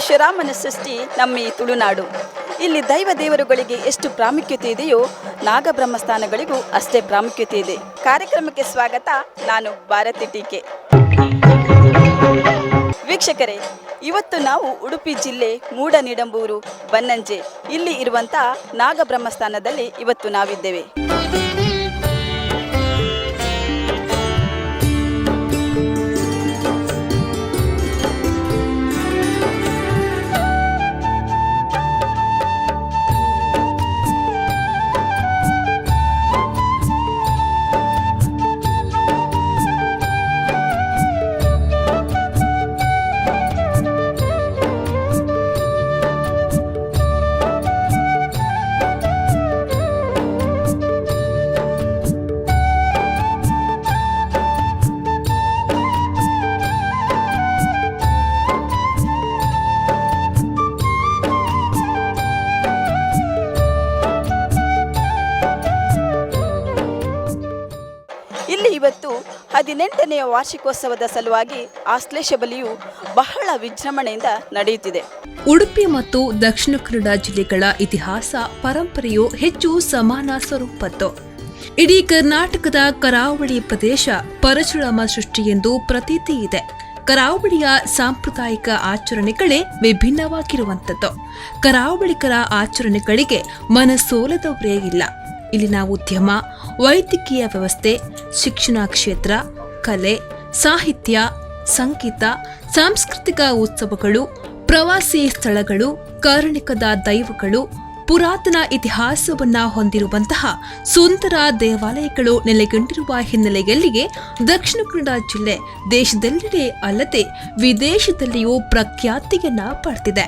ಪರಶುರಾಮನ ಸೃಷ್ಟಿ ನಮ್ಮ ಈ ತುಳುನಾಡು. ಇಲ್ಲಿ ದೈವ ದೇವರುಗಳಿಗೆ ಎಷ್ಟು ಪ್ರಾಮುಖ್ಯತೆ ಇದೆಯೋ ನಾಗಬ್ರಹ್ಮಸ್ಥಾನಗಳಿಗೂ ಅಷ್ಟೇ ಪ್ರಾಮುಖ್ಯತೆ ಇದೆ. ಕಾರ್ಯಕ್ರಮಕ್ಕೆ ಸ್ವಾಗತ. ನಾನು ಭಾರತಿ ಟೀಕೆ. ವೀಕ್ಷಕರೇ, ಇವತ್ತು ನಾವು ಉಡುಪಿ ಜಿಲ್ಲೆ ಮೂಡನಿಡಂಬೂರು ಬನ್ನಂಜೆ ಇಲ್ಲಿ ಇರುವಂಥ ನಾಗಬ್ರಹ್ಮಸ್ಥಾನದಲ್ಲಿ ಇವತ್ತು ನಾವಿದ್ದೇವೆ. ಇಲ್ಲಿ ಇವತ್ತು 18ನೇ ವಾರ್ಷಿಕೋತ್ಸವದ ಸಲುವಾಗಿ ಆಶ್ಲೇಷ ಬಲಿಯು ಬಹಳ ವಿಜೃಂಭಣೆಯಿಂದ ನಡೆಯುತ್ತಿದೆ. ಉಡುಪಿ ಮತ್ತು ದಕ್ಷಿಣ ಕನ್ನಡ ಜಿಲ್ಲೆಗಳ ಇತಿಹಾಸ ಪರಂಪರೆಯು ಹೆಚ್ಚು ಸಮಾನ ಸ್ವರೂಪದ್ದು. ಇಡೀ ಕರ್ನಾಟಕದ ಕರಾವಳಿ ಪ್ರದೇಶ ಪರಶುರಾಮ ಸೃಷ್ಟಿ ಎಂದು ಪ್ರತೀತಿ ಇದೆ. ಕರಾವಳಿಯ ಸಾಂಪ್ರದಾಯಿಕ ಆಚರಣೆಗಳೇ ವಿಭಿನ್ನವಾಗಿರುವಂಥದ್ದು. ಕರಾವಳಿಗರ ಆಚರಣೆಗಳಿಗೆ ಮನಸೋಲದವರೇ ಇಲ್ಲ. ಇಲ್ಲಿನ ಉದ್ಯಮ, ವೈದ್ಯಕೀಯ ವ್ಯವಸ್ಥೆ, ಶಿಕ್ಷಣ ಕ್ಷೇತ್ರ, ಕಲೆ, ಸಾಹಿತ್ಯ, ಸಂಗೀತ, ಸಾಂಸ್ಕೃತಿಕ ಉತ್ಸವಗಳು, ಪ್ರವಾಸಿ ಸ್ಥಳಗಳು, ಕಾರಣಿಕದ ದೈವಗಳು, ಪುರಾತನ ಇತಿಹಾಸವನ್ನ ಹೊಂದಿರುವಂತಹ ಸುಂದರ ದೇವಾಲಯಗಳು ನೆಲೆಗೊಂಡಿರುವ ಹಿನ್ನೆಲೆಯಲ್ಲಿಯೇ ದಕ್ಷಿಣ ಕನ್ನಡ ಜಿಲ್ಲೆ ದೇಶದೆಲ್ಲೆಡೆ ಅಲ್ಲದೆ ವಿದೇಶದಲ್ಲಿಯೂ ಪ್ರಖ್ಯಾತಿಯನ್ನ ಪಡೆದಿದೆ.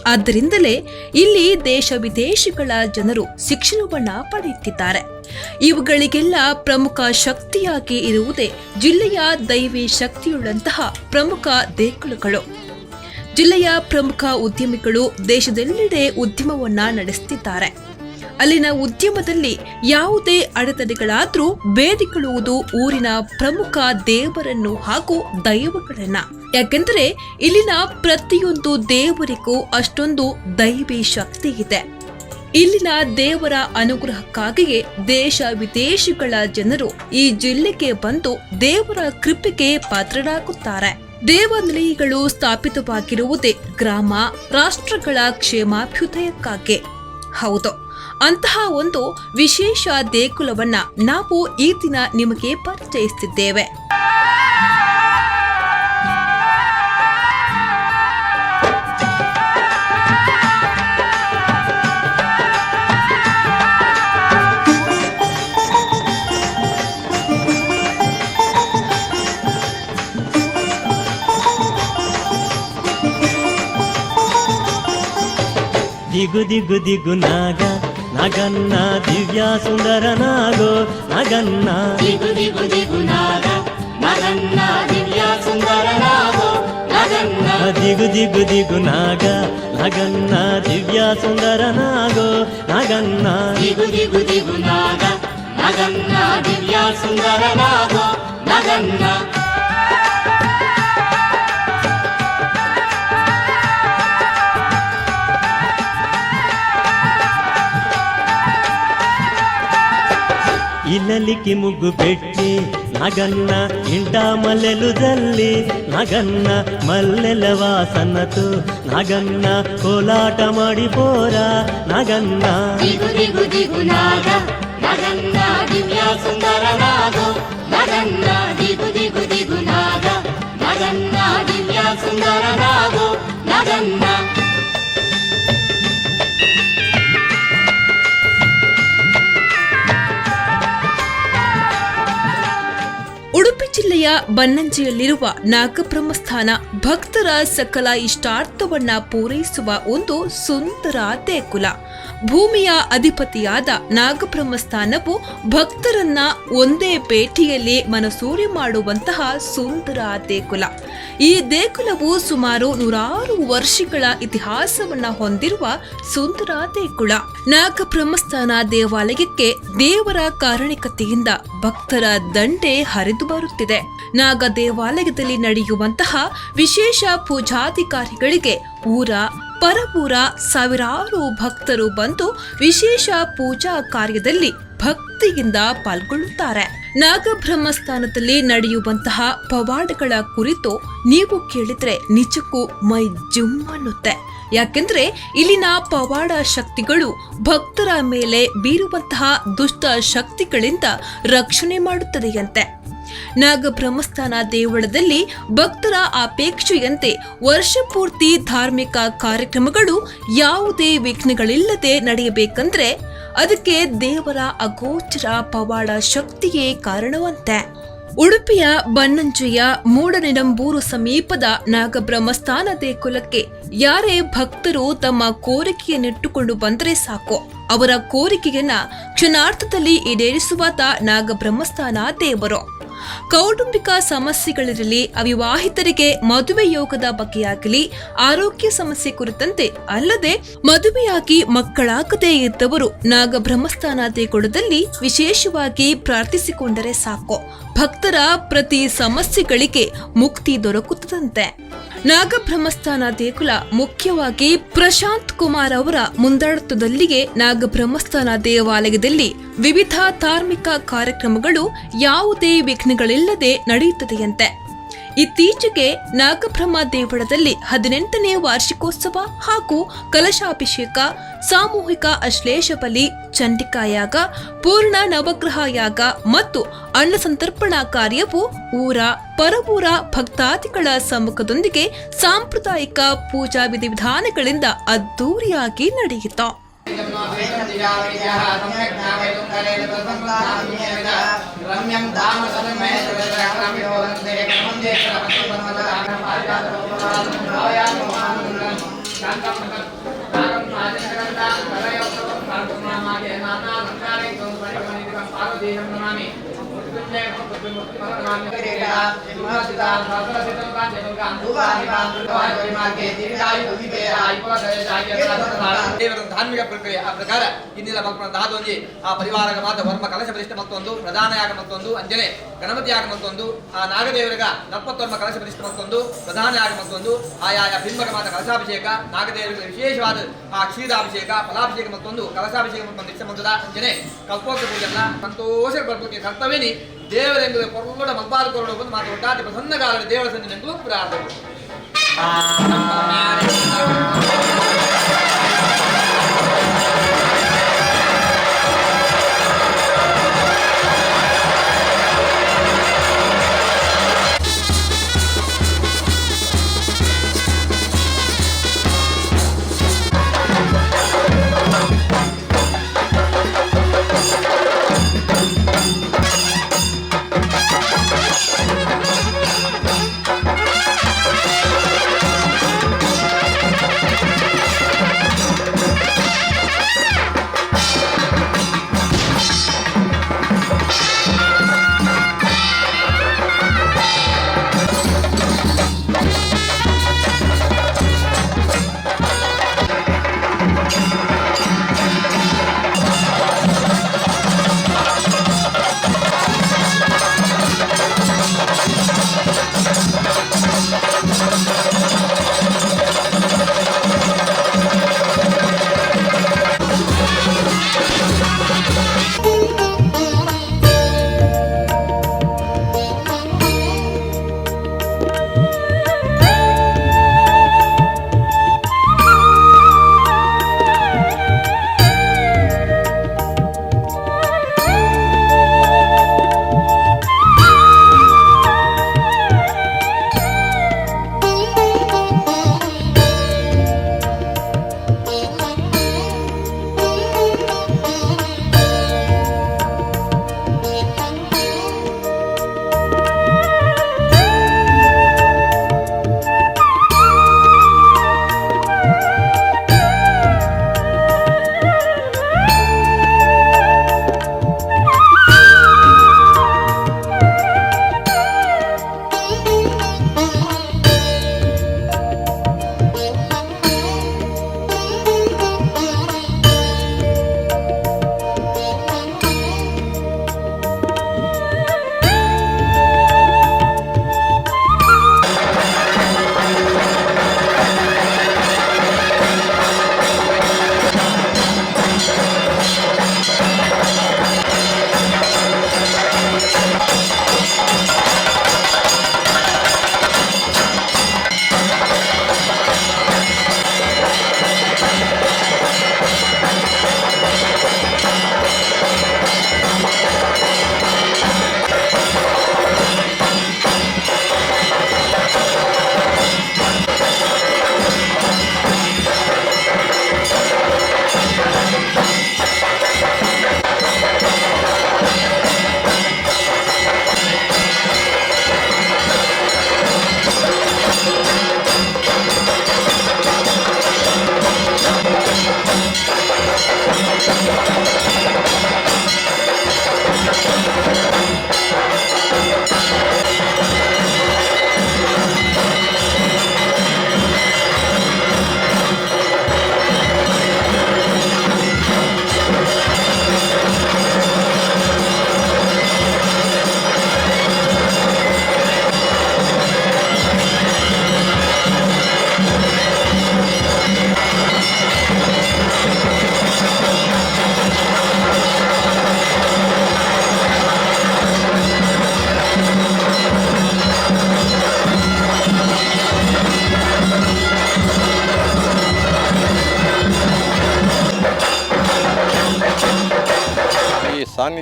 ಆದ್ದರಿಂದಲೇ ಇಲ್ಲಿ ದೇಶ ವಿದೇಶಗಳ ಜನರು ಶಿಕ್ಷಣವನ್ನ ಪಡೆಯುತ್ತಿದ್ದಾರೆ. ಇವುಗಳಿಗೆಲ್ಲ ಪ್ರಮುಖ ಶಕ್ತಿಯಾಗಿ ಇರುವುದೇ ಜಿಲ್ಲೆಯ ದೈವಿ ಶಕ್ತಿಯುಳ್ಳಂತಹ ಪ್ರಮುಖ ದೇಗುಲಗಳು. ಜಿಲ್ಲೆಯ ಪ್ರಮುಖ ಉದ್ಯಮಿಗಳು ದೇಶದೆಲ್ಲೆಡೆ ಉದ್ಯಮವನ್ನ ನಡೆಸುತ್ತಿದ್ದಾರೆ. ಅಲ್ಲಿನ ಉದ್ಯಮದಲ್ಲಿ ಯಾವುದೇ ಅಡೆತಡೆಗಳಾದರೂ ಬೇಡಿಕೊಳ್ಳುವುದು ಊರಿನ ಪ್ರಮುಖ ದೇವರನ್ನು ಹಾಗೂ ದೈವಗಳನ್ನ. ಯಾಕೆಂದರೆ ಇಲ್ಲಿನ ಪ್ರತಿಯೊಂದು ದೇವರಿಗೂ ಅಷ್ಟೊಂದು ದೈವಿ ಶಕ್ತಿ ಇದೆ. ಇಲ್ಲಿನ ದೇವರ ಅನುಗ್ರಹಕ್ಕಾಗಿಯೇ ದೇಶ ವಿದೇಶಗಳ ಜನರು ಈ ಜಿಲ್ಲೆಗೆ ಬಂದು ದೇವರ ಕೃಪೆಗೆ ಪಾತ್ರರಾಗುತ್ತಾರೆ. ದೇವಾಲಯಗಳು ಸ್ಥಾಪಿತವಾಗಿರುವುದೇ ಗ್ರಾಮ ರಾಷ್ಟ್ರಗಳ ಕ್ಷೇಮಾಭ್ಯುದಯಕ್ಕಾಗಿ. ಹೌದು, ಅಂತಹ ಒಂದು ವಿಶೇಷ ದೇಗುಲವನ್ನ ನಾವು ಈ ದಿನ ನಿಮಗೆ ಪರಿಚಯಿಸುತ್ತಿದ್ದೇವೆ. ದಿಗು ದಿಗು ದಿಗು ನಾಗ ನಗನ್ನ ದಿವ್ಯ ಸುಂದರ ನಾಗೋ ನಗನ್ನ ದಿಗು ದಿಗು ದಿಗು ನಾಗ ನಗನ್ನ ದಿವ್ಯ ಸುಂದರ ನಾಗೋ ನಗನ್ನ ದಿಗು ದಿಗು ದಿಗು ನಾಗ ನಗನ್ನ ದಿವ್ಯ ಸುಂದರ ನಾಗೋ ನಗನ್ನ ದಿಗು ದಿಗು ದಿಗು ನಾಗ ನಗನ್ನ ದಿವ್ಯ ಸುಂದರ ನಾಗೋ ನಗನ್ನ ಇಲ್ಲಲಿಕ್ಕಿ ಮುಗ್ಗು ಪೆಟ್ಟಿ ನಗನ್ನ ಇಂಟ ಮಲ್ಲೆಲುದಲ್ಲಿ ನಗನ್ನ ಮಲ್ಲೆಲ ವಾಸನತು ನಗನ್ನ ಕೋಲಾಟ ಮಾಡಿ ಬೋರ ನಗನ್ನ ದಿಗು ದಿಗು ದಿಗು ನಾಗ ನಗನ್ನ ದಿವ್ಯ ಸುಂದರ ನಾಗೋ ನಗನ್ನ ದಿಗು ದಿಗು ದಿಗು ನಾಗ ನಗನ್ನ ದಿವ್ಯ ಸುಂದರ ನಾಗೋ ನಗನ್ನ ಉಡುಪಿ ಜಿಲ್ಲೆಯ ಬನ್ನಂಜೆಯಲ್ಲಿರುವ ನಾಗಬ್ರಹ್ಮಸ್ಥಾನ ಭಕ್ತರ ಸಕಲ ಇಷ್ಟಾರ್ಥವನ್ನ ಪೂರೈಸುವ ಒಂದು ಸುಂದರ ದೇಗುಲ. ಭೂಮಿಯ ಅಧಿಪತಿಯಾದ ನಾಗಬ್ರಹ್ಮಸ್ಥಾನವು ಭಕ್ತರನ್ನ ಒಂದೇ ಭೇಟಿಯಲ್ಲಿ ಮನಸೂರೆ ಮಾಡುವಂತಹ ಸುಂದರ ದೇಗುಲ. ಈ ದೇಗುಲವು ಸುಮಾರು 106 ವರ್ಷಗಳ ಇತಿಹಾಸವನ್ನ ಹೊಂದಿರುವ ಸುಂದರ ದೇಗುಲ. ನಾಗಬ್ರಹ್ಮಸ್ಥಾನ ದೇವಾಲಯಕ್ಕೆ ದೇವರ ಕಾರಣಿಕತೆಯಿಂದ ಭಕ್ತರ ದಂಡೆ ಹರಿದು ಬರುತ್ತಿದೆ. ನಾಗ ದೇವಾಲಯದಲ್ಲಿ ನಡೆಯುವಂತಹ ವಿಶೇಷ ಪೂಜಾಧಿಕಾರಿಗಳಿಗೆ ಊರ ಪರಪೂರ ಸಾವಿರಾರು ಭಕ್ತರು ಬಂದು ವಿಶೇಷ ಪೂಜಾ ಕಾರ್ಯದಲ್ಲಿ ಭಕ್ತಿಯಿಂದ ಪಾಲ್ಗೊಳ್ಳುತ್ತಾರೆ. ನಾಗಬ್ರಹ್ಮಸ್ಥಾನದಲ್ಲಿ ನಡೆಯುವಂತಹ ಪವಾಡಗಳ ಕುರಿತು ನೀವು ಕೇಳಿದ್ರೆ ನಿಜಕ್ಕೂ ಮೈ ಜುಮ್ ಅನ್ನುತ್ತೆ. ಯಾಕೆಂದ್ರೆ ಇಲ್ಲಿನ ಪವಾಡ ಶಕ್ತಿಗಳು ಭಕ್ತರ ಮೇಲೆ ಬೀರುವಂತಹ ದುಷ್ಟ ಶಕ್ತಿಗಳಿಂದ ರಕ್ಷಣೆ ಮಾಡುತ್ತದೆಯಂತೆ. ನಾಗಬ್ರಹ್ಮಸ್ಥಾನ ದೇವಳದಲ್ಲಿ ಭಕ್ತರ ಅಪೇಕ್ಷೆಯಂತೆ ವರ್ಷಪೂರ್ತಿ ಧಾರ್ಮಿಕ ಕಾರ್ಯಕ್ರಮಗಳು ಯಾವುದೇ ವಿಘ್ನಗಳಿಲ್ಲದೆ ನಡೆಯಬೇಕಂದ್ರೆ ಅದಕ್ಕೆ ದೇವರ ಅಗೋಚರ ಪವಾಡ ಶಕ್ತಿಯೇ ಕಾರಣವಂತೆ. ಉಡುಪಿಯ ಬನ್ನಂಜೆಯ ಮೂಡನೆಡಂಬೂರು ಸಮೀಪದ ನಾಗಬ್ರಹ್ಮಸ್ಥಾನ ದೇಗುಲಕ್ಕೆ ಯಾರೇ ಭಕ್ತರು ತಮ್ಮ ಕೋರಿಕೆಯನ್ನಿಟ್ಟುಕೊಂಡು ಬಂದರೆ ಸಾಕು, ಅವರ ಕೋರಿಕೆಯನ್ನ ಕ್ಷಣಾರ್ಥದಲ್ಲಿ ಈಡೇರಿಸುವಾತ ನಾಗಬ್ರಹ್ಮಸ್ಥಾನ ದೇವರು. ಕೌಟುಂಬಿಕ ಸಮಸ್ಯೆಗಳಿರಲಿ, ಅವಿವಾಹಿತರಿಗೆ ಮದುವೆ ಯೋಗದ ಬಗ್ಗೆಯಾಗಲಿ, ಆರೋಗ್ಯ ಸಮಸ್ಯೆ ಕುರಿತಂತೆ ಅಲ್ಲದೆ ಮದುವೆಯಾಗಿ ಮಕ್ಕಳಾಗದೇ ಇದ್ದವರು ನಾಗಬ್ರಹ್ಮಸ್ಥಾನ ದೇಗುಲದಲ್ಲಿ ವಿಶೇಷವಾಗಿ ಪ್ರಾರ್ಥಿಸಿಕೊಂಡರೆ ಸಾಕು, ಭಕ್ತರ ಪ್ರತಿ ಸಮಸ್ಯೆಗಳಿಗೆ ಮುಕ್ತಿ ದೊರಕುತ್ತದಂತೆ. ನಾಗಬ್ರಹ್ಮಸ್ಥಾನ ದೇಗುಲ ಮುಖ್ಯವಾಗಿ ಪ್ರಶಾಂತ್ ಕುಮಾರ್ ಅವರ ಮುಂದಾಳತ್ವದಲ್ಲಿಯೇ ನಾಗಬ್ರಹ್ಮಸ್ಥಾನ ದೇವಾಲಯದಲ್ಲಿ ವಿವಿಧ ಧಾರ್ಮಿಕ ಕಾರ್ಯಕ್ರಮಗಳು ಯಾವುದೇ ವಿಘ್ನಗಳಿಲ್ಲದೆ ನಡೆಯುತ್ತದೆಯಂತೆ. ಇತ್ತೀಚೆಗೆ ನಾಗಬ್ರಹ್ಮ ದೇವಳದಲ್ಲಿ 18ನೇ ವಾರ್ಷಿಕೋತ್ಸವ ಹಾಗೂ ಕಲಶಾಭಿಷೇಕ, ಸಾಮೂಹಿಕ ಅಶ್ಲೇಷ ಬಲಿ, ಚಂಡಿಕಾಯಾಗ, ಪೂರ್ಣ ನವಗ್ರಹ ಯಾಗ ಮತ್ತು ಅನ್ನ ಸಂತರ್ಪಣಾ ಕಾರ್ಯವು ಊರ ಪರವೂರ ಭಕ್ತಾದಿಗಳ ಸಮ್ಮುಖದೊಂದಿಗೆ ಸಾಂಪ್ರದಾಯಿಕ ಪೂಜಾ ವಿಧಿವಿಧಾನಗಳಿಂದ ಅದ್ದೂರಿಯಾಗಿ ನಡೆಯಿತು. ದೇವರ ಧಾರ್ಮಿಕ ಪ್ರಕ್ರಿಯೆ ಆ ಪ್ರಕಾರ ಇನ್ನಿಲ್ಲ ಮಕ್ಕಳೊಂದು ಆ ಪರಿವಾರಗ ಮಾತ್ರ ವರ್ಮ ಕಲಶ ಬಲಿಷ್ಠ ಮತ್ತೊಂದು ಪ್ರಧಾನ ಯಾಗ ಮತ್ತೊಂದು ಅಂಜನೆ ಗಣಪತಿ ಯಾಗ ಮತ್ತೊಂದು ಆ ನಾಗದೇವರಿಗ 40 ವರ್ಮ ಕಲಶ ಬಲಿಷ್ಠ ಮತ್ತೊಂದು ಪ್ರಧಾನ ಯಾಗ ಮತ್ತೊಂದು ಆಯಾಯ ಬಿಂಬಗ ಮಾತ್ರ ಕಲಶಾಭಿಷೇಕ, ನಾಗದೇವರಿಗೆ ವಿಶೇಷವಾದ ಆ ಕ್ಷೀರಾಭಿಷೇಕ, ಫಲಾಭಿಷೇಕ ಮತ್ತೊಂದು ಕಲಶಾಭಿಷೇಕ ಮತ್ತೊಂದು ಇಷ್ಟ ಮಂತದ ಅಂಜನೆ ಕಲ್ಪೋತ್ಸವ ಪೂಜೆಲ್ಲ ಸಂತೋಷ ಬರ್ಬೇಕು ಕರ್ತವ್ಯನಿ ದೇವರೆಂದು ಕೊರಡ ಮಗ್ಬಾರು ಕೊರಡು ಬಂದು ಮಾತು ಒಟ್ಟಾತಿ ಪ್ರಸನ್ನಗಾಲ ದೇವರ ಸಂಜೆನೆಂದು ಪ್ರಾರ್ಥನೆ.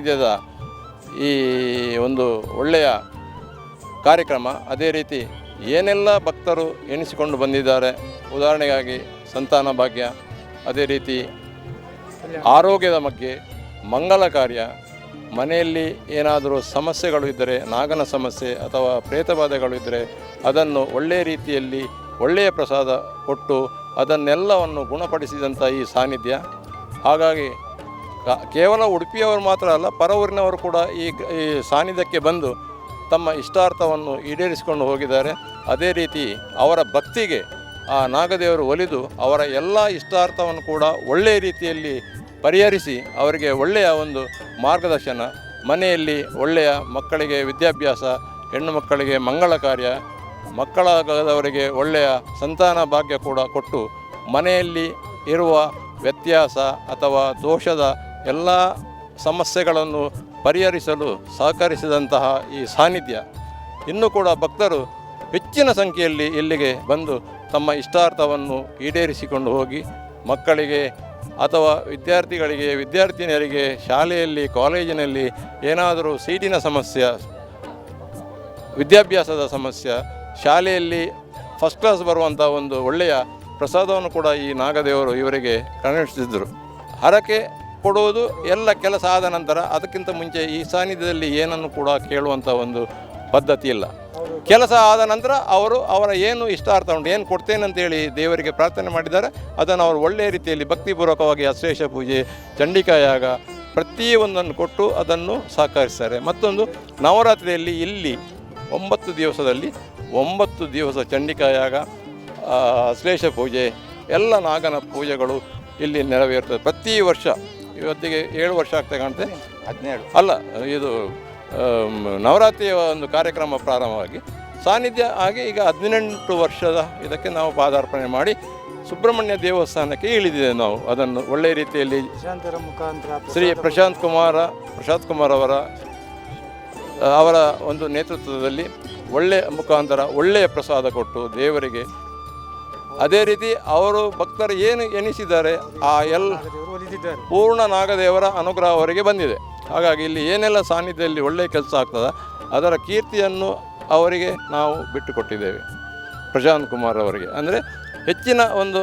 ಸಾನ್ನಿಧ್ಯದ ಈ ಒಂದು ಒಳ್ಳೆಯ ಕಾರ್ಯಕ್ರಮ. ಅದೇ ರೀತಿ ಏನೆಲ್ಲ ಭಕ್ತರು ಎಣಿಸಿಕೊಂಡು ಬಂದಿದ್ದಾರೆ, ಉದಾಹರಣೆಗಾಗಿ ಸಂತಾನ ಭಾಗ್ಯ, ಅದೇ ರೀತಿ ಆರೋಗ್ಯದ ಬಗ್ಗೆ, ಮಂಗಲ ಕಾರ್ಯ, ಮನೆಯಲ್ಲಿ ಏನಾದರೂ ಸಮಸ್ಯೆಗಳು ಇದ್ದರೆ, ನಾಗನ ಸಮಸ್ಯೆ ಅಥವಾ ಪ್ರೇತಬಾಧೆಗಳು ಇದ್ದರೆ ಅದನ್ನು ಒಳ್ಳೆಯ ರೀತಿಯಲ್ಲಿ ಒಳ್ಳೆಯ ಪ್ರಸಾದ ಕೊಟ್ಟು ಅದನ್ನೆಲ್ಲವನ್ನು ಗುಣಪಡಿಸಿದಂಥ ಈ ಸಾನ್ನಿಧ್ಯ. ಹಾಗಾಗಿ ಕೇವಲ ಉಡುಪಿಯವರು ಮಾತ್ರ ಅಲ್ಲ, ಪರ ಊರಿನವರು ಕೂಡ ಈ ಸಾನ್ನಿಧ್ಯಕ್ಕೆ ಬಂದು ತಮ್ಮ ಇಷ್ಟಾರ್ಥವನ್ನು ಈಡೇರಿಸಿಕೊಂಡು ಹೋಗಿದ್ದಾರೆ. ಅದೇ ರೀತಿ ಅವರ ಭಕ್ತಿಗೆ ಆ ನಾಗದೇವರು ಒಲಿದು ಅವರ ಎಲ್ಲ ಇಷ್ಟಾರ್ಥವನ್ನು ಕೂಡ ಒಳ್ಳೆಯ ರೀತಿಯಲ್ಲಿ ಪರಿಹರಿಸಿ ಅವರಿಗೆ ಒಳ್ಳೆಯ ಒಂದು ಮಾರ್ಗದರ್ಶನ, ಮನೆಯಲ್ಲಿ ಒಳ್ಳೆಯ ಮಕ್ಕಳಿಗೆ ವಿದ್ಯಾಭ್ಯಾಸ, ಹೆಣ್ಣು ಮಕ್ಕಳಿಗೆ ಮಂಗಳ ಕಾರ್ಯ, ಮಕ್ಕಳಾಗದವರಿಗೆ ಒಳ್ಳೆಯ ಸಂತಾನ ಭಾಗ್ಯ ಕೂಡ ಕೊಟ್ಟು ಮನೆಯಲ್ಲಿ ಇರುವ ವ್ಯತ್ಯಾಸ ಅಥವಾ ದೋಷದ ಎಲ್ಲ ಸಮಸ್ಯೆಗಳನ್ನು ಪರಿಹರಿಸಲು ಸಹಕರಿಸಿದಂತಹ ಈ ಸಾನ್ನಿಧ್ಯ ಇನ್ನೂ ಕೂಡ ಭಕ್ತರು ಹೆಚ್ಚಿನ ಸಂಖ್ಯೆಯಲ್ಲಿ ಇಲ್ಲಿಗೆ ಬಂದು ತಮ್ಮ ಇಷ್ಟಾರ್ಥವನ್ನು ಈಡೇರಿಸಿಕೊಂಡು ಹೋಗಿ ಮಕ್ಕಳಿಗೆ ಅಥವಾ ವಿದ್ಯಾರ್ಥಿಗಳಿಗೆ, ವಿದ್ಯಾರ್ಥಿನಿಯರಿಗೆ ಶಾಲೆಯಲ್ಲಿ, ಕಾಲೇಜಿನಲ್ಲಿ ಏನಾದರೂ ಸೀಟಿನ ಸಮಸ್ಯೆ, ವಿದ್ಯಾಭ್ಯಾಸದ ಸಮಸ್ಯೆ, ಶಾಲೆಯಲ್ಲಿ ಫಸ್ಟ್ ಕ್ಲಾಸ್ ಬರುವಂಥ ಒಂದು ಒಳ್ಳೆಯ ಪ್ರಸಾದವನ್ನು ಕೂಡ ಈ ನಾಗದೇವರು ಇವರಿಗೆ ಕರುಣಿಸಿದ್ದರು. ಹರಕೆ ಕೊಡುವುದು ಎಲ್ಲ ಕೆಲಸ ಆದ ನಂತರ, ಅದಕ್ಕಿಂತ ಮುಂಚೆ ಈ ಸಾನ್ನಿಧ್ಯದಲ್ಲಿ ಏನನ್ನು ಕೂಡ ಕೇಳುವಂಥ ಒಂದು ಪದ್ಧತಿ ಇಲ್ಲ. ಕೆಲಸ ಆದ ನಂತರ ಅವರ ಏನು ಇಷ್ಟಾರ್ಥ ಉಂಟು, ಏನು ಕೊಡ್ತೇನೆ ಅಂತೇಳಿ ದೇವರಿಗೆ ಪ್ರಾರ್ಥನೆ ಮಾಡಿದ್ದಾರೆ, ಅದನ್ನು ಅವರು ಒಳ್ಳೆಯ ರೀತಿಯಲ್ಲಿ ಭಕ್ತಿಪೂರ್ವಕವಾಗಿ ಅಶ್ಲೇಷ ಪೂಜೆ, ಚಂಡಿಕಾಯಾಗ ಪ್ರತಿಯೊಂದನ್ನು ಕೊಟ್ಟು ಅದನ್ನು ಸಹಕರಿಸ್ತಾರೆ. ಮತ್ತೊಂದು, ನವರಾತ್ರಿಯಲ್ಲಿ ಇಲ್ಲಿ 9 ದಿವಸದಲ್ಲಿ 9 ದಿವಸ ಚಂಡಿಕಾಯಾಗ, ಅಶ್ಲೇಷ ಪೂಜೆ, ಎಲ್ಲ ನಾಗನ ಪೂಜೆಗಳು ಇಲ್ಲಿ ನೆರವೇರ್ತದೆ ಪ್ರತಿ ವರ್ಷ. ಇವತ್ತಿಗೆ 7 ವರ್ಷ ಆಗ್ತಾ ಕಾಣುತ್ತೆ, 17 ಅಲ್ಲ, ಇದು ನವರಾತ್ರಿಯ ಒಂದು ಕಾರ್ಯಕ್ರಮ ಪ್ರಾರಂಭವಾಗಿ ಸಾನ್ನಿಧ್ಯ ಆಗಿ ಈಗ 18 ವರ್ಷದ ಇದಕ್ಕೆ ನಾವು ಪಾದಾರ್ಪಣೆ ಮಾಡಿ ಸುಬ್ರಹ್ಮಣ್ಯ ದೇವಸ್ಥಾನಕ್ಕೆ ಇಳಿದಿದೆ. ನಾವು ಅದನ್ನು ಒಳ್ಳೆಯ ರೀತಿಯಲ್ಲಿ ಶ್ರೀ ಪ್ರಶಾಂತ್ ಕುಮಾರ್ ಅವರ ಒಂದು ನೇತೃತ್ವದಲ್ಲಿ ಒಳ್ಳೆಯ ಮುಖಾಂತರ ಒಳ್ಳೆಯ ಪ್ರಸಾದ ಕೊಟ್ಟು ದೇವರಿಗೆ, ಅದೇ ರೀತಿ ಅವರು ಭಕ್ತರು ಏನು ಎನಿಸಿದ್ದಾರೆ ಆ ಪೂರ್ಣ ನಾಗದೇವರ ಅನುಗ್ರಹ ಅವರಿಗೆ ಬಂದಿದೆ. ಹಾಗಾಗಿ ಇಲ್ಲಿ ಏನೆಲ್ಲ ಸಾನ್ನಿಧ್ಯದಲ್ಲಿ ಒಳ್ಳೆಯ ಕೆಲಸ ಆಗ್ತದೆ ಅದರ ಕೀರ್ತಿಯನ್ನು ಅವರಿಗೆ ನಾವು ಬಿಟ್ಟುಕೊಟ್ಟಿದ್ದೇವೆ. ಪ್ರಶಾಂತ್ ಕುಮಾರ್ ಅವರಿಗೆ ಅಂದರೆ ಹೆಚ್ಚಿನ ಒಂದು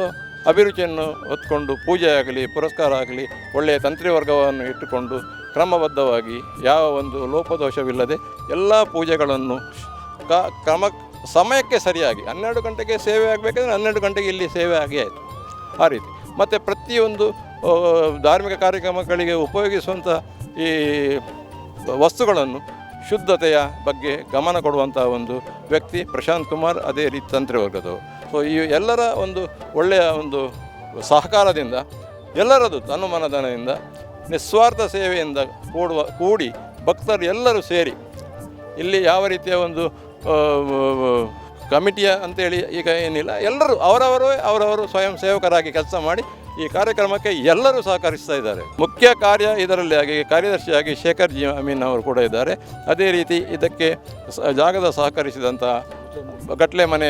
ಅಭಿರುಚಿಯನ್ನು ಹೊತ್ಕೊಂಡು ಪೂಜೆ ಆಗಲಿ, ಪುರಸ್ಕಾರ ಆಗಲಿ, ಒಳ್ಳೆಯ ತಂತ್ರಿವರ್ಗವನ್ನು ಇಟ್ಟುಕೊಂಡು ಕ್ರಮಬದ್ಧವಾಗಿ ಯಾವ ಒಂದು ಲೋಪದೋಷವಿಲ್ಲದೆ ಎಲ್ಲ ಪೂಜೆಗಳನ್ನು ಸಮಯಕ್ಕೆ ಸರಿಯಾಗಿ 12 ಗಂಟೆಗೆ ಸೇವೆ ಆಗಬೇಕಾದ್ರೆ 12 ಗಂಟೆಗೆ ಇಲ್ಲಿ ಸೇವೆ ಆಗಿ ಆಯಿತು. ಆ ರೀತಿ ಮತ್ತು ಪ್ರತಿಯೊಂದು ಧಾರ್ಮಿಕ ಕಾರ್ಯಕ್ರಮಗಳಿಗೆ ಉಪಯೋಗಿಸುವಂಥ ಈ ವಸ್ತುಗಳನ್ನು ಶುದ್ಧತೆಯ ಬಗ್ಗೆ ಗಮನ ಕೊಡುವಂಥ ಒಂದು ವ್ಯಕ್ತಿ ಪ್ರಶಾಂತ್ ಕುಮಾರ್, ಅದೇ ರೀತಿ ತಂತ್ರಿವರ್ಗದವರು. ಸೊ ಈ ಎಲ್ಲರ ಒಂದು ಒಳ್ಳೆಯ ಒಂದು ಸಹಕಾರದಿಂದ, ಎಲ್ಲರದು ತನುಮನಧನದಿಂದ, ನಿಸ್ವಾರ್ಥ ಸೇವೆಯಿಂದ ಕೂಡಿ ಭಕ್ತರು ಎಲ್ಲರೂ ಸೇರಿ ಇಲ್ಲಿ ಯಾವ ರೀತಿಯ ಒಂದು ಕಮಿಟಿಯ ಅಂತೇಳಿ ಈಗ ಏನಿಲ್ಲ, ಎಲ್ಲರೂ ಅವರವರು ಸ್ವಯಂ ಸೇವಕರಾಗಿ ಕೆಲಸ ಮಾಡಿ ಈ ಕಾರ್ಯಕ್ರಮಕ್ಕೆ ಎಲ್ಲರೂ ಸಹಕರಿಸ್ತಾ ಇದ್ದಾರೆ. ಮುಖ್ಯ ಕಾರ್ಯ ಇದರಲ್ಲಿ ಆಗಿ ಕಾರ್ಯದರ್ಶಿಯಾಗಿ ಶೇಖರ್ ಜಿ ಅಮೀನ್ ಅವರು ಕೂಡ ಇದ್ದಾರೆ. ಅದೇ ರೀತಿ ಜಾಗದ ಸಹಕರಿಸಿದಂಥ ಗಟ್ಲೆ ಮನೆ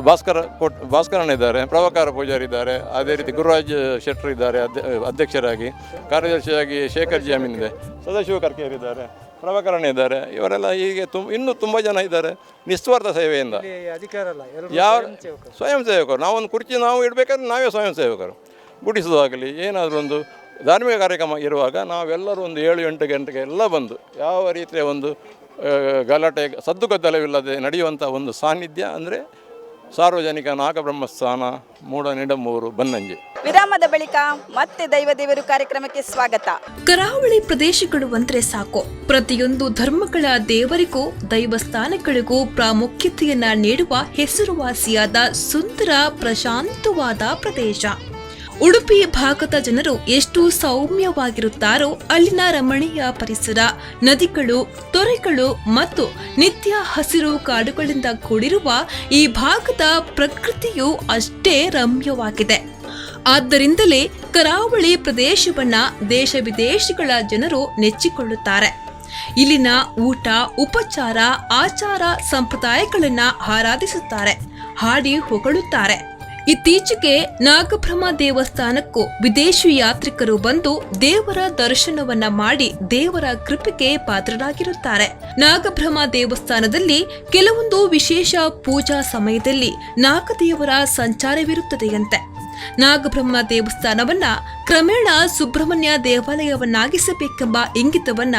ಭಾಸ್ಕರಣ್ಣ ಇದ್ದಾರೆ, ಪ್ರಭಾಕರ ಪೂಜಾರಿ ಇದ್ದಾರೆ, ಅದೇ ರೀತಿ ಗುರುರಾಜ್ ಶೆಟ್ಟರ್ ಇದ್ದಾರೆ ಅಧ್ಯಕ್ಷರಾಗಿ, ಕಾರ್ಯದರ್ಶಿಯಾಗಿ ಶೇಖರ್ ಜಿ ಅಮೀನ್ ಇದೆ, ಸದಾಶಿವ ಕರ್ಕೇರ್ ಇದ್ದಾರೆ, ಪ್ರಭಾಕರಣ್ಣ ಇದ್ದಾರೆ. ಇವರೆಲ್ಲ ಹೀಗೆ ಇನ್ನೂ ತುಂಬ ಜನ ಇದ್ದಾರೆ ನಿಸ್ವಾರ್ಥ ಸೇವೆಯಿಂದ. ಯಾವ ಸ್ವಯಂ ಸೇವಕರು, ನಾವೊಂದು ಕುರ್ಚಿ ನಾವು ಇಡಬೇಕಾದ್ರೆ ನಾವೇ ಸ್ವಯಂ ಸೇವಕರು. ಗುಡಿಸೋದಾಗಲಿ ಏನಾದರೂ ಒಂದು ಧಾರ್ಮಿಕ ಕಾರ್ಯಕ್ರಮ ಇರುವಾಗ ನಾವೆಲ್ಲರೂ ಒಂದು 7-8 ಗಂಟೆಗೆ ಎಲ್ಲ ಬಂದು ಯಾವ ರೀತಿಯ ಒಂದು ಗಲಾಟೆ ಸದ್ದುಗದ್ದಲವಿಲ್ಲದೆ ನಡೆಯುವಂಥ ಒಂದು ಸಾನ್ನಿಧ್ಯ ಅಂದರೆ ಸಾರ್ವಜನಿಕ ನಾಗಬ್ರಹ್ಮಸ್ಥಾನ, ಮೂಡನಿಡಮೂರು, ಬನ್ನಂಜೆ. ವಿರಾಮದ ಬಳಿಕ ಮತ್ತೆ ದೈವದೇವರು ಕಾರ್ಯಕ್ರಮಕ್ಕೆ ಸ್ವಾಗತ. ಕರಾವಳಿ ಪ್ರದೇಶಗಳು ಅಂದ್ರೆ ಸಾಕು, ಪ್ರತಿಯೊಂದು ಧರ್ಮಗಳ ದೇವರಿಗೂ ದೈವಸ್ಥಾನಗಳಿಗೂ ಪ್ರಾಮುಖ್ಯತೆಯನ್ನ ನೀಡುವ ಹೆಸರುವಾಸಿಯಾದ ಸುಂದರ ಪ್ರಶಾಂತವಾದ ಪ್ರದೇಶ. ಉಡುಪಿ ಭಾಗದ ಜನರು ಎಷ್ಟು ಸೌಮ್ಯವಾಗಿರುತ್ತಾರೋ ಅಲ್ಲಿನ ರಮಣೀಯ ಪರಿಸರ, ನದಿಗಳು, ತೊರೆಗಳು ಮತ್ತು ನಿತ್ಯ ಹಸಿರು ಕಾಡುಗಳಿಂದ ಕೂಡಿರುವ ಈ ಭಾಗದ ಪ್ರಕೃತಿಯು ಅಷ್ಟೇ ರಮ್ಯವಾಗಿದೆ. ಆದ್ದರಿಂದಲೇ ಕರಾವಳಿ ಪ್ರದೇಶವನ್ನ ದೇಶ ವಿದೇಶಗಳ ಜನರು ನೆಚ್ಚಿಕೊಳ್ಳುತ್ತಾರೆ. ಇಲ್ಲಿನ ಊಟ, ಉಪಚಾರ, ಆಚಾರ ಸಂಪ್ರದಾಯಗಳನ್ನ ಆರಾಧಿಸುತ್ತಾರೆ, ಹಾಡಿ ಹೊಗಳುತ್ತಾರೆ. ಇತ್ತೀಚೆಗೆ ನಾಗಬ್ರಹ್ಮ ದೇವಸ್ಥಾನಕ್ಕೂ ವಿದೇಶಿ ಯಾತ್ರಿಕರು ಬಂದು ದೇವರ ದರ್ಶನವನ್ನ ಮಾಡಿ ದೇವರ ಕೃಪೆಗೆ ಪಾತ್ರರಾಗಿರುತ್ತಾರೆ. ನಾಗಬ್ರಹ್ಮ ದೇವಸ್ಥಾನದಲ್ಲಿ ಕೆಲವೊಂದು ವಿಶೇಷ ಪೂಜಾ ಸಮಯದಲ್ಲಿ ನಾಗದೇವರ ಸಂಚಾರವಿರುತ್ತದೆಯಂತೆ. ನಾಗಬ್ರಹ್ಮ ದೇವಸ್ಥಾನವನ್ನ ಕ್ರಮೇಣ ಸುಬ್ರಹ್ಮಣ್ಯ ದೇವಾಲಯವನ್ನಾಗಿಸಬೇಕೆಂಬ ಇಂಗಿತವನ್ನ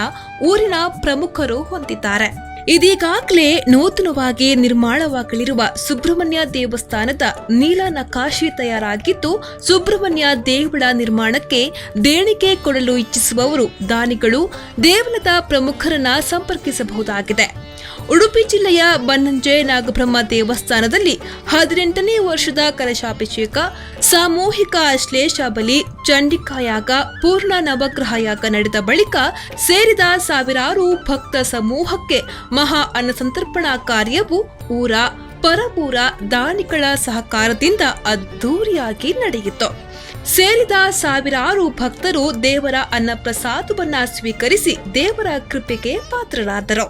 ಊರಿನ ಪ್ರಮುಖರು ಹೊಂದಿದ್ದಾರೆ. ಇದೀಗಾಗಲೇ ನೂತನವಾಗಿ ನಿರ್ಮಾಣವಾಗಲಿರುವ ಸುಬ್ರಹ್ಮಣ್ಯ ದೇವಸ್ಥಾನದ ನೀಲ ನಕಾಶೆ ತಯಾರಾಗಿದ್ದು, ಸುಬ್ರಹ್ಮಣ್ಯ ದೇಗುಲ ನಿರ್ಮಾಣಕ್ಕೆ ದೇಣಿಗೆ ಕೊಡಲು ಇಚ್ಛಿಸುವವರು ದಾನಿಗಳು ದೇಗುಲದ ಪ್ರಮುಖರನ್ನ ಸಂಪರ್ಕಿಸಬಹುದಾಗಿದೆ. ಉಡುಪಿ ಜಿಲ್ಲೆಯ ಬನ್ನಂಜೆ ನಾಗಬ್ರಹ್ಮ ದೇವಸ್ಥಾನದಲ್ಲಿ 18ನೇ ವರ್ಷದ ಕಲಶಾಭಿಷೇಕ, ಸಾಮೂಹಿಕ ಅಶ್ಲೇಷ ಬಲಿ, ಚಂಡಿಕಾಯಾಗ, ಪೂರ್ಣ ನವಗ್ರಹ ಯಾಗ ನಡೆದ ಬಳಿಕ ಸೇರಿದ ಸಾವಿರಾರು ಭಕ್ತ ಸಮೂಹಕ್ಕೆ ಮಹಾ ಅನ್ನಸಂತರ್ಪಣಾ ಕಾರ್ಯವು ಊರ ಪರಪೂರ ದಾನಿಗಳ ಸಹಕಾರದಿಂದ ಅದ್ದೂರಿಯಾಗಿ ನಡೆಯಿತು. ಸೇರಿದ ಸಾವಿರಾರು ಭಕ್ತರು ದೇವರ ಅನ್ನಪ್ರಸಾದವನ್ನ ಸ್ವೀಕರಿಸಿ ದೇವರ ಕೃಪೆಗೆ ಪಾತ್ರರಾದರು.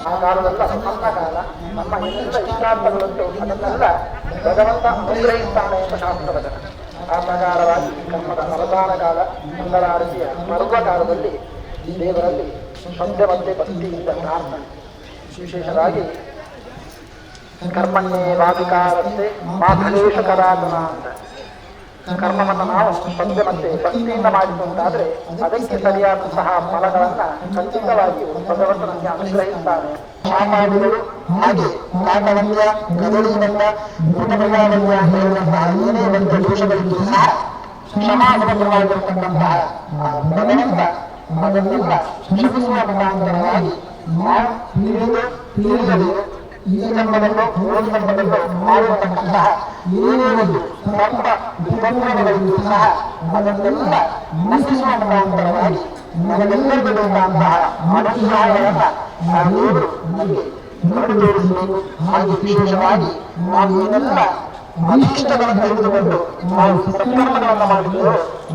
ಆ ಕಾಲದಲ್ಲ ನಮ್ಮ ಕಾಲ, ನಮ್ಮ ಎಲ್ಲ ಇಷ್ಟಾರ್ಥಗಳಂತೂ ಅದನ್ನೆಲ್ಲ ಭಗವಂತ ಅನುಗ್ರಹಿಸ್ತಾನೆ ಎಂಬ ಶಾಸ್ತ್ರ ವಚನ. ಆ ಪ್ರಕಾರವಾಗಿ ಕರ್ಮದ ಅವಸಾನ ಕಾಲ ಮಂಗಳಾರತಿಯ ಪರ್ವಕಾಲದಲ್ಲಿ ದೇವರಲ್ಲಿ ಶ್ರದ್ಧೆ ಮತ್ತೆ ಭಕ್ತಿಯಿಂದ ಪ್ರಾರ್ಥನೆ. ವಿಶೇಷವಾಗಿ ಕರ್ಮಣ್ಯೇವಾಧಿಕಾರಸ್ತೆ ಮಾ ಫಲೇಶ ಕರಾತನ ಅಂತ ಕರ್ಮವನ್ನು ನಾವು ಶ್ರದ್ಧೆ ಮತ್ತೆ ಭಕ್ತಿಯಿಂದ ಮಾಡಿಕೊಂಡಾದ್ರೆ ಅದಕ್ಕೆ ಸರಿಯಾದಂತಹ ಫಲಗಳನ್ನ ಖಂಡಿತವಾಗಿ ಭಗವಂತ ನಮಗೆ ಅನುಗ್ರಹಿಸ್ತಾನೆ. ಶಾಪಾದಿಗಳು ಹಾಗೆ ಕಾಕವಂದ್ಯ ಕದಳಿವಂದ ಮೃಗಮೃಗಾವಂದ್ಯ ಅಂತ ಹೇಳುವಂತಹ ಏನೇ ಒಂದು ದೋಷಗಳಿಗೂ ಸಹ ಕ್ಷಮಾಸಮವಾಗಿರತಕ್ಕಂತಹ ಭಗವಂತ ಅದನ್ನೆಲ್ಲ ಕ್ಷಮಿಸುವ ಮುಖಾಂತರವಾಗಿ ನಾವು ತಿಳಿಯದೆ ಈ ಜನ್ಮದಲ್ಲೋ ಹೋದ ಜನ್ಮದಲ್ಲೋ ಮಾಡಿರತಕ್ಕಂತಹ ಏನೇ ಒಂದು ತಮ್ಮ ವಿಪತ್ರಗಳಿಗೂ ಸಹ ಅದನ್ನೆಲ್ಲ ನಶಿಸುವ ಮುಖಾಂತರವಾಗಿ ನಮಗೆಲ್ಲರಿಗೂ ಬೇಕಾದಂತಹ ಅನುಗ್ರಹಗಳನ್ನ ಆ ದೇವರು ನಮಗೆ ಕಡು ತೋರಿಸಬೇಕು. ಹಾಗೆ ವಿಶೇಷವಾಗಿ ನಾವು ಏನೆಲ್ಲ ಅಭೀಷ್ಟಗಳನ್ನು ತೆಗೆದುಕೊಂಡು ನಾವು ಸತ್ಕರ್ಮಗಳನ್ನು ಮಾಡಿದೆವೋ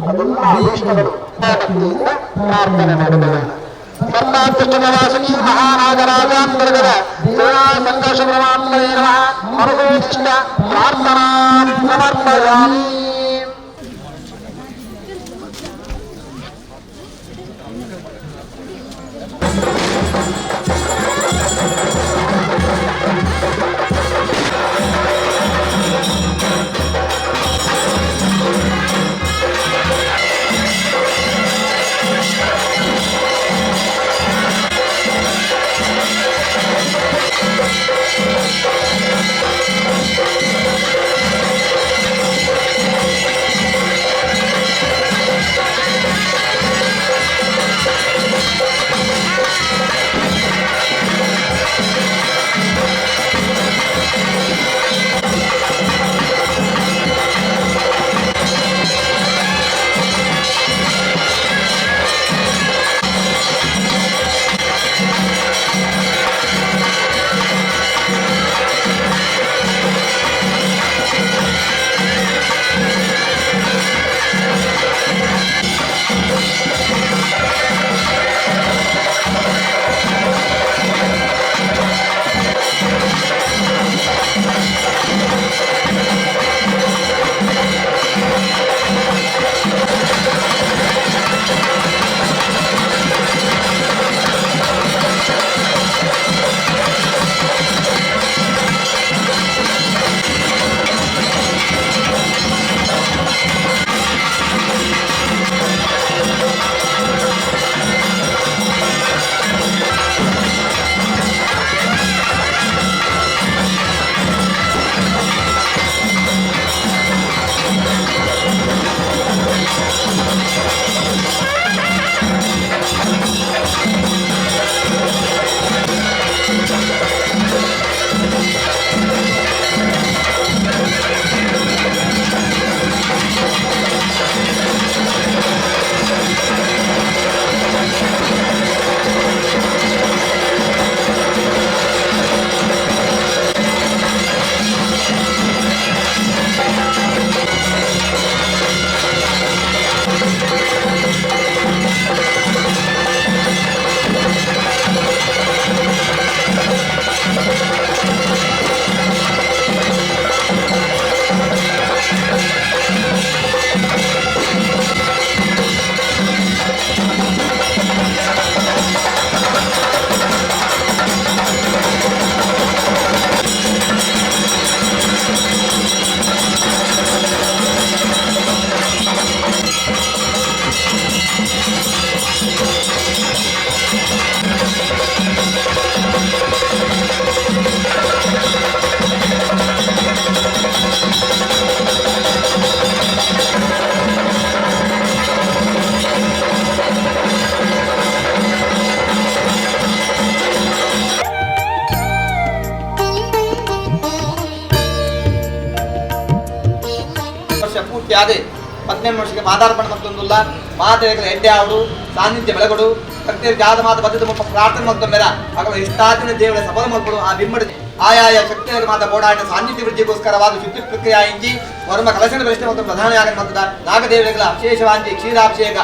ಅದೆಲ್ಲ ಅಭೀಷ್ಟಗಳು ಭಕ್ತಿಯಿಂದ ಪ್ರಾರ್ಥನೆ ಮಾಡಬೇಕು. ಸರ್ವಾತ್ಮವಾಸನಿ ಮಹಾರಾಜರಾಜಾಂತರ್ಗತ ಸೇವಾ ಸಂಘರ್ಷ ಪ್ರಮಾತ್ಮನೇನ ಮನೋದಿಷ್ಟ ಪ್ರಾರ್ಥನಾ ಸಮರ್ಪಯಾಮಿ. ಪೂರ್ತಿ ಆದೆ 18 ವರ್ಷಕ್ಕೆ ಮಾದಾರ್ಪಣ ಮತ್ತೊಂದುಲ್ಲ ಮಾತೆಗಳ ಎಡ್ಡೆ ಆವುದು ಸಾನ್ನಿಧ್ಯ ಬೆಳಗಡು ಭಕ್ತಿಯ ಜಾದ ಮಾತ ಬದ್ಧದ ಮುಪ್ಪ ಪ್ರಾರ್ಥನೆ ಮತ್ತೊಮ್ಮೆರ ಅಗಳ ಇಷ್ಟಾದಿನ ದೇವರ ಸಫಲ ಮಲ್ಪಡು ಆ ಬಿಮ್ಮಡಿ ಆಯಾಯ ಶಕ್ತಿಯ ಮಾತ ಬೋಡಾಟ ಸಾನ್ನಿಧ್ಯ ವೃದ್ಧಿಗೋಸ್ಕರವಾದ ಶುದ್ಧಿ ಪ್ರಕ್ರಿಯೆ ಇಂಜಿ ವರ್ಮ ಕಲಶನ ಬಲಿಷ್ಠ ಮತ್ತು ಪ್ರಧಾನಯಾಗ ಮತ್ತದ ನಾಗದೇವರುಗಳ ಅಶೇಷವಾಂಜಿ ಕ್ಷೀರಾಭಿಷೇಕ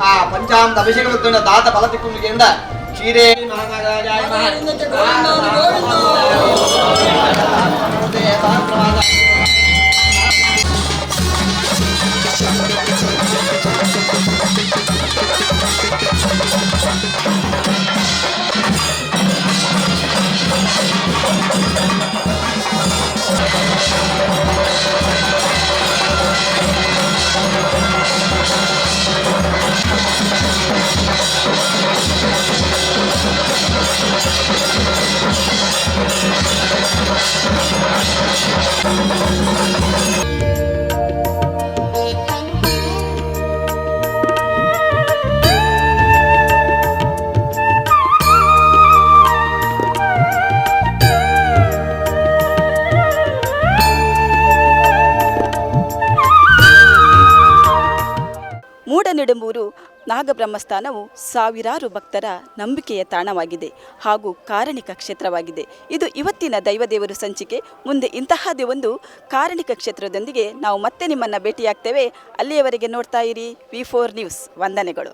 ಆ ಪಂಚಾಮೃತ ಅಭಿಷೇಕ ಮತ್ತು ದಾತ ಫಲ ತಿಕ್ಕುಂಡಿಗೆಯಿಂದ ಕ್ಷೀರೇ ಮಹಾನಾಗರಾಜಾಯ ಮೂಡನೆಡುಂಬೂರು ನಾಗಬ್ರಹ್ಮಸ್ಥಾನವು ಸಾವಿರಾರು ಭಕ್ತರ ನಂಬಿಕೆಯ ತಾಣವಾಗಿದೆ ಹಾಗೂ ಕಾರಣಿಕ ಕ್ಷೇತ್ರವಾಗಿದೆ. ಇದು ಇವತ್ತಿನ ದೈವದೇವರು ಸಂಚಿಕೆ. ಮುಂದೆ ಇಂತಹದೇ ಒಂದು ಕಾರಣಿಕ ಕ್ಷೇತ್ರದೊಂದಿಗೆ ನಾವು ಮತ್ತೆ ನಿಮ್ಮನ್ನು ಭೇಟಿಯಾಗ್ತೇವೆ. ಅಲ್ಲಿಯವರೆಗೆ ನೋಡ್ತಾ ಇರಿ V4 ನ್ಯೂಸ್. ವಂದನೆಗಳು.